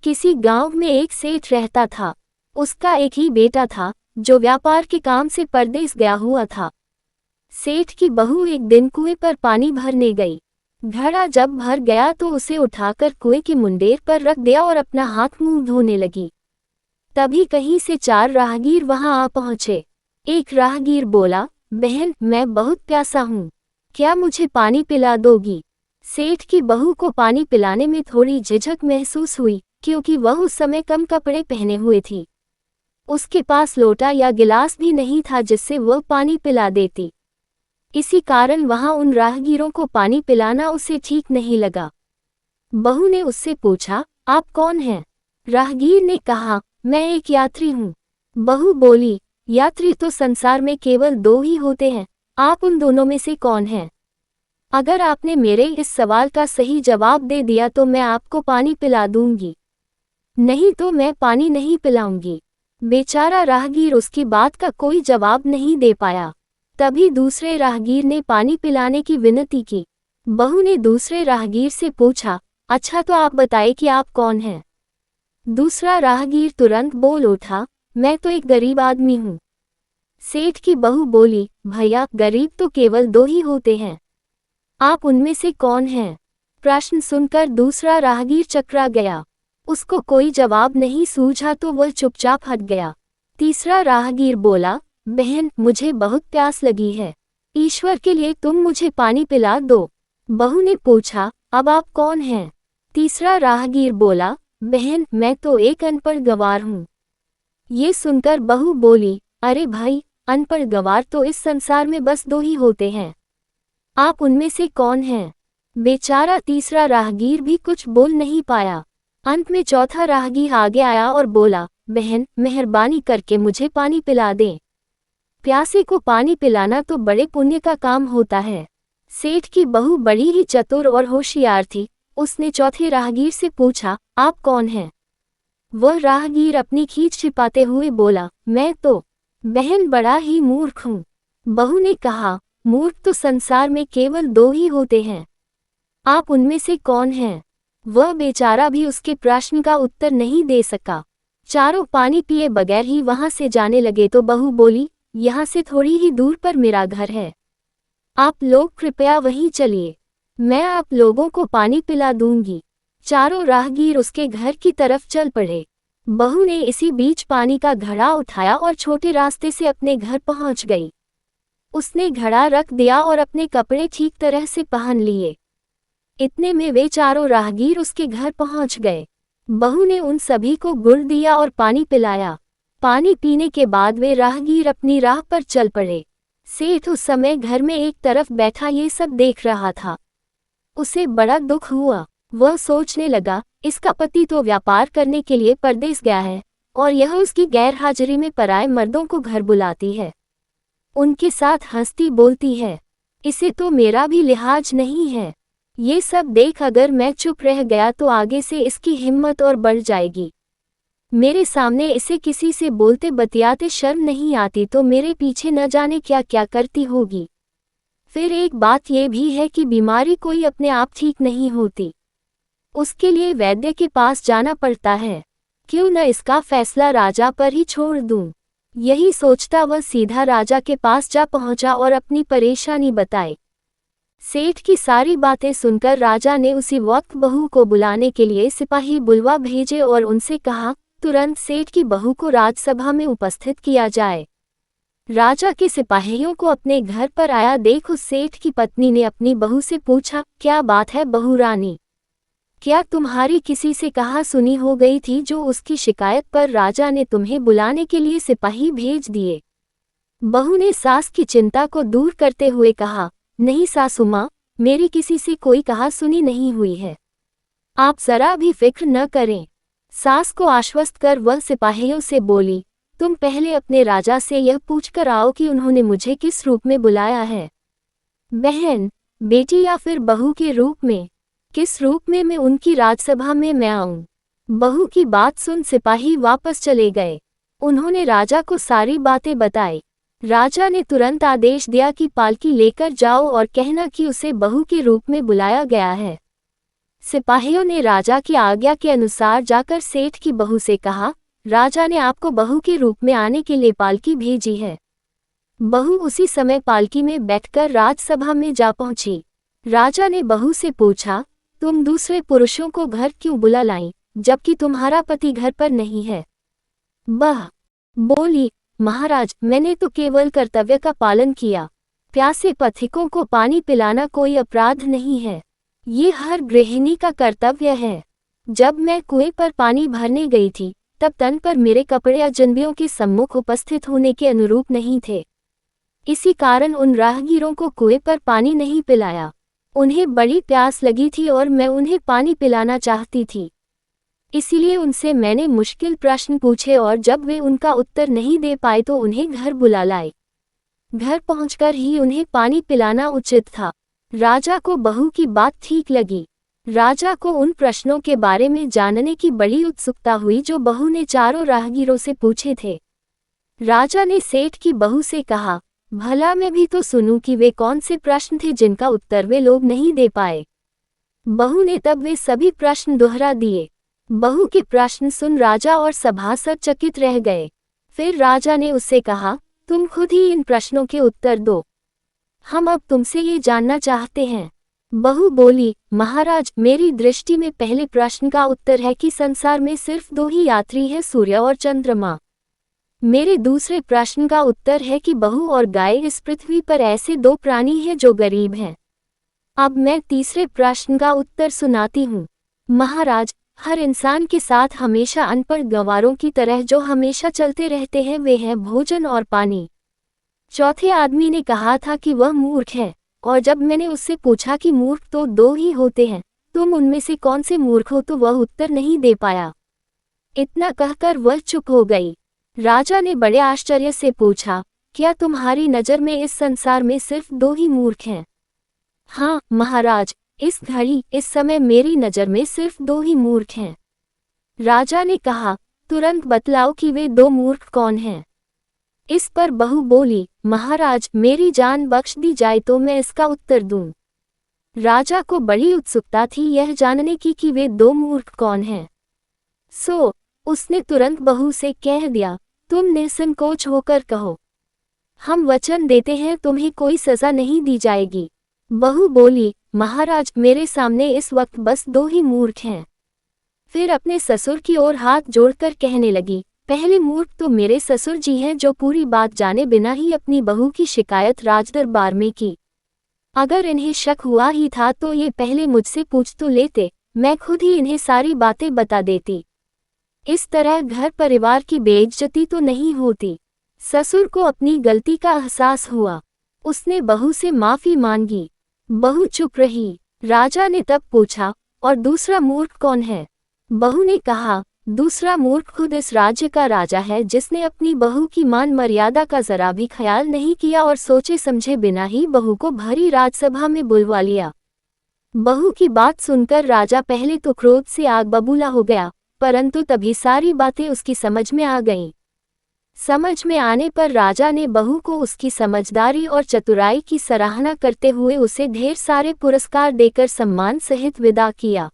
किसी गांव में एक सेठ रहता था। उसका एक ही बेटा था जो व्यापार के काम से परदेस गया हुआ था। सेठ की बहू एक दिन कुएं पर पानी भरने गई। घड़ा जब भर गया तो उसे उठाकर कुएं के मुंडेर पर रख दिया और अपना हाथ मुंह धोने लगी। तभी कहीं से 4 राहगीर वहां आ पहुंचे। एक राहगीर बोला, बहन, मैं बहुत प्यासा हूँ, क्या मुझे पानी पिला दोगी? सेठ की बहू को पानी पिलाने में थोड़ी झिझक महसूस हुई, क्योंकि वह उस समय कम कपड़े पहने हुए थी। उसके पास लोटा या गिलास भी नहीं था जिससे वह पानी पिला देती। इसी कारण वहां उन राहगीरों को पानी पिलाना उसे ठीक नहीं लगा। बहू ने उससे पूछा, आप कौन हैं? राहगीर ने कहा, मैं एक यात्री हूँ। बहू बोली, यात्री तो संसार में केवल 2 ही होते हैं, आप उन दोनों में से कौन हैं? अगर आपने मेरे इस सवाल का सही जवाब दे दिया तो मैं आपको पानी पिला दूंगी, नहीं तो मैं पानी नहीं पिलाऊंगी। बेचारा राहगीर उसकी बात का कोई जवाब नहीं दे पाया। तभी दूसरे राहगीर ने पानी पिलाने की विनती की। बहू ने दूसरे राहगीर से पूछा, अच्छा तो आप बताइए कि आप कौन हैं? दूसरा राहगीर तुरंत बोल उठा, मैं तो एक गरीब आदमी हूँ। सेठ की बहू बोली, भैया, गरीब तो केवल 2 ही होते हैं, आप उनमें से कौन हैं? प्रश्न सुनकर दूसरा राहगीर चकरा गया। उसको कोई जवाब नहीं सूझा तो वह चुपचाप हट गया। तीसरा राहगीर बोला, बहन, मुझे बहुत प्यास लगी है, ईश्वर के लिए तुम मुझे पानी पिला दो। बहू ने पूछा, अब आप कौन हैं? तीसरा राहगीर बोला, बहन, मैं तो एक अनपढ़ गंवार हूँ। ये सुनकर बहू बोली, अरे भाई, अनपढ़ गंवार तो इस संसार में बस 2 ही होते हैं, आप उनमें से कौन हैं? बेचारा तीसरा राहगीर भी कुछ बोल नहीं पाया। अंत में चौथा राहगीर आगे आया और बोला, बहन, मेहरबानी करके मुझे पानी पिला दें। प्यासे को पानी पिलाना तो बड़े पुण्य का काम होता है। सेठ की बहू बड़ी ही चतुर और होशियार थी। उसने चौथे राहगीर से पूछा, आप कौन हैं? वह राहगीर अपनी खींच छिपाते हुए बोला, मैं तो, बहन, बड़ा ही मूर्ख हूँ। बहू ने कहा, मूर्ख तो संसार में केवल 2 ही होते हैं, आप उनमें से कौन हैं? वह बेचारा भी उसके प्रश्न का उत्तर नहीं दे सका। चारों पानी पिए बगैर ही वहां से जाने लगे तो बहू बोली, यहाँ से थोड़ी ही दूर पर मेरा घर है, आप लोग कृपया वहीं चलिए, मैं आप लोगों को पानी पिला दूंगी। चारों राहगीर उसके घर की तरफ चल पड़े। बहू ने इसी बीच पानी का घड़ा उठाया और छोटे रास्ते से अपने घर पहुंच गई। उसने घड़ा रख दिया और अपने कपड़े ठीक तरह से पहन लिए। इतने में वे चारों राहगीर उसके घर पहुंच गए। बहू ने उन सभी को गुड़ दिया और पानी पिलाया। पानी पीने के बाद वे राहगीर अपनी राह पर चल पड़े। सेठ उस समय घर में एक तरफ बैठा ये सब देख रहा था। उसे बड़ा दुख हुआ। वह सोचने लगा, इसका पति तो व्यापार करने के लिए परदेस गया है और यह उसकी गैर हाजिरी में पराए मर्दों को घर बुलाती है, उनके साथ हंसती बोलती है, इसे तो मेरा भी लिहाज नहीं है। ये सब देख अगर मैं चुप रह गया तो आगे से इसकी हिम्मत और बढ़ जाएगी। मेरे सामने इसे किसी से बोलते बतियाते शर्म नहीं आती तो मेरे पीछे न जाने क्या क्या करती होगी। फिर एक बात यह भी है कि बीमारी कोई अपने आप ठीक नहीं होती, उसके लिए वैद्य के पास जाना पड़ता है। क्यों न इसका फैसला राजा पर ही छोड़ दूं। यही सोचता वह सीधा राजा के पास जा पहुंचा और अपनी परेशानी बताई। सेठ की सारी बातें सुनकर राजा ने उसी वक्त बहू को बुलाने के लिए सिपाही बुलवा भेजे और उनसे कहा, तुरंत सेठ की बहू को राजसभा में उपस्थित किया जाए। राजा के सिपाहियों को अपने घर पर आया देख उस सेठ की पत्नी ने अपनी बहू से पूछा, क्या बात है बहू रानी, क्या तुम्हारी किसी से कहा सुनी हो गई थी जो उसकी शिकायत पर राजा ने तुम्हें बुलाने के लिए सिपाही भेज दिए? बहू ने सास की चिंता को दूर करते हुए कहा, नहीं सासू माँ, मेरी किसी से कोई कहा सुनी नहीं हुई है, आप जरा भी फिक्र न करें। सास को आश्वस्त कर वह सिपाहियों से बोली, तुम पहले अपने राजा से यह पूछकर आओ कि उन्होंने मुझे किस रूप में बुलाया है, बहन, बेटी या फिर बहू के रूप में, किस रूप में मैं उनकी राजसभा में मैं आऊं। बहू की बात सुन सिपाही वापस चले गए। उन्होंने राजा को सारी बातें बताई। राजा ने तुरंत आदेश दिया कि पालकी लेकर जाओ और कहना कि उसे बहू के रूप में बुलाया गया है। सिपाहियों ने राजा की आज्ञा के अनुसार जाकर सेठ की बहू से कहा, राजा ने आपको बहू के रूप में आने के लिए पालकी भेजी है। बहू उसी समय पालकी में बैठकर राजसभा में जा पहुंची। राजा ने बहू से पूछा, तुम दूसरे पुरुषों को घर क्यों बुला लाई, जबकि तुम्हारा पति घर पर नहीं है? बह बोली, महाराज, मैंने तो केवल कर्तव्य का पालन किया। प्यासे पथिकों को पानी पिलाना कोई अपराध नहीं है, ये हर गृहिणी का कर्तव्य है। जब मैं कुएं पर पानी भरने गई थी, तब तन पर मेरे कपड़े अजनबियों के सम्मुख उपस्थित होने के अनुरूप नहीं थे। इसी कारण उन राहगीरों को कुएं पर पानी नहीं पिलाया। उन्हें बड़ी प्यास लगी थी और मैं उन्हें पानी पिलाना चाहती थी। इसीलिए उनसे मैंने मुश्किल प्रश्न पूछे और जब वे उनका उत्तर नहीं दे पाए तो उन्हें घर बुला लाए। घर पहुंचकर ही उन्हें पानी पिलाना उचित था। राजा को बहू की बात ठीक लगी। राजा को उन प्रश्नों के बारे में जानने की बड़ी उत्सुकता हुई जो बहू ने चारों राहगीरों से पूछे थे। राजा ने सेठ की बहू से कहा, भला मैं भी तो सुनूं कि वे कौन से प्रश्न थे जिनका उत्तर वे लोग नहीं दे पाए। बहू ने तब वे सभी प्रश्न दोहरा दिए। बहू के प्रश्न सुन राजा और सभासद चकित रह गए। फिर राजा ने उससे कहा, तुम खुद ही इन प्रश्नों के उत्तर दो, हम अब तुमसे ये जानना चाहते हैं। बहू बोली, महाराज, मेरी दृष्टि में पहले प्रश्न का उत्तर है कि संसार में सिर्फ दो ही यात्री हैं, सूर्य और चंद्रमा। मेरे दूसरे प्रश्न का उत्तर है कि बहू और गाय इस पृथ्वी पर ऐसे दो प्राणी हैं जो गरीब हैं। अब मैं तीसरे प्रश्न का उत्तर सुनाती हूँ। महाराज, हर इंसान के साथ हमेशा अनपढ़ गंवारों की तरह जो हमेशा चलते रहते हैं वे हैं भोजन और पानी। चौथे आदमी ने कहा था कि वह मूर्ख है, और जब मैंने उससे पूछा कि मूर्ख तो दो ही होते हैं, तुम उनमें से कौन से मूर्ख हो, तो वह उत्तर नहीं दे पाया। इतना कहकर वह चुप हो गई। राजा ने बड़े आश्चर्य से पूछा, क्या तुम्हारी नज़र में इस संसार में सिर्फ दो ही मूर्ख हैं? हाँ महाराज, इस घड़ी इस समय मेरी नज़र में सिर्फ दो ही मूर्ख हैं। राजा ने कहा, तुरंत बतलाओ कि वे दो मूर्ख कौन हैं। इस पर बहू बोली, महाराज, मेरी जान बख्श दी जाए तो मैं इसका उत्तर दूं। राजा को बड़ी उत्सुकता थी यह जानने की कि वे दो मूर्ख कौन हैं। सो उसने तुरंत बहू से कह दिया, तुम निसंकोच होकर कहो, हम वचन देते हैं तुम्हें कोई सजा नहीं दी जाएगी। बहू बोली, महाराज, मेरे सामने इस वक्त बस दो ही मूर्ख हैं। फिर अपने ससुर की ओर हाथ जोड़कर कहने लगी, पहले मूर्ख तो मेरे ससुर जी हैं जो पूरी बात जाने बिना ही अपनी बहू की शिकायत राजदरबार में की। अगर इन्हें शक हुआ ही था तो ये पहले मुझसे पूछ तो लेते, मैं खुद ही इन्हें सारी बातें बता देती। इस तरह घर परिवार की बेइज्जती तो नहीं होती। ससुर को अपनी गलती का एहसास हुआ। उसने बहू से माफी मांगी। बहू चुप रही। राजा ने तब पूछा, और दूसरा मूर्ख कौन है? बहू ने कहा, दूसरा मूर्ख खुद इस राज्य का राजा है जिसने अपनी बहू की मान मर्यादा का जरा भी ख्याल नहीं किया और सोचे समझे बिना ही बहू को भरी राजसभा में बुलवा लिया। बहू की बात सुनकर राजा पहले तो क्रोध से आग बबूला हो गया, परंतु तभी सारी बातें उसकी समझ में आ गईं। समझ में आने पर राजा ने बहू को उसकी समझदारी और चतुराई की सराहना करते हुए उसे ढेर सारे पुरस्कार देकर सम्मान सहित विदा किया।